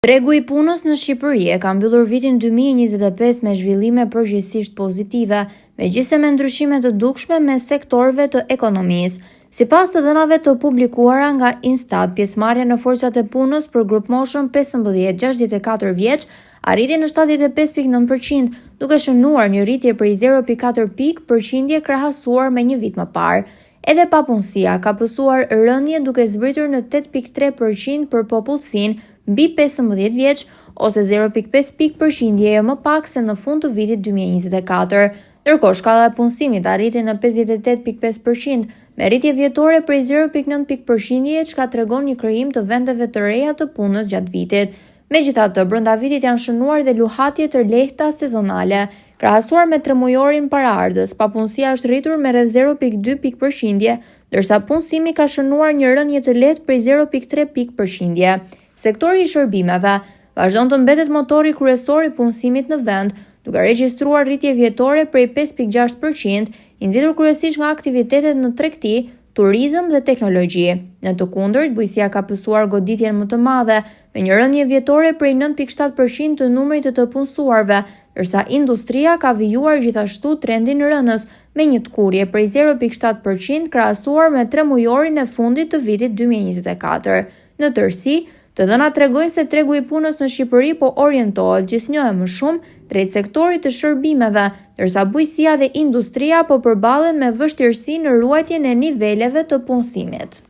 Tregu i punës në Shqipëri ka mbyllur vitin 2025 me zhvillime përgjithsisht pozitive, megjithëse me ndryshime të dukshme me sektorëve të ekonomisë. Sipas të dhënave të publikuara nga Instat, pjesëmarrja në forcat e punës për grup moshën 15-64 vjeç arriti në 75.9%, duke shënuar një rritje prej 0.4 pikë përqindje krahasuar me një vit më parë. Edhe papunësia ka pësuar rënje duke zbritur në 8.3% për popullsinë mbi 15 vjeç ose 0.5 pikë përqindje më pak se në fund të vitit 2024. Ndërkohë shkalla e punësimit arriti në 58.5%, me rritje vjetore prej 0.9 pikë përqindje, çka tregon një krijim të vendeve të reja të punës gjatë vitit. Megjithatë, brenda vitit janë shënuar dhe luhatje të lehta sezonale. Krahasuar me 3 mujorin paraardhës, papunësia është rritur me rreth 0.2 pikë përqindje, ndërsa punësimi ka shënuar një rënje të lehtë prej 0.3 pikë përqindje. Sektori i shërbimeve vazhdon të mbetet motori kryesor i punësimit në vend, duke regjistruar rritje vjetore prej 5.6%, i nxitur kryesisht nga aktivitetet në tregti, turizëm dhe teknologji. Në të kundërt, bujqësia ka pësuar goditjen më të madhe, me një rënje vjetore prej 9.7% të numrit të punësuarve, ndërsa industria ka vijuar gjithashtu trendin rënës, me një tkurje prej 0.7% krahasuar me 3 mujorin e fundit të vitit 2024. Në tërësi, të dhënat tregojnë se tregu i punës në Shqipëri po orientohet gjithnjë më shumë drejt sektorit të shërbimeve, ndërsa bujqësia dhe industria po përballen me vështirësi në ruajtjen e niveleve të punësimit.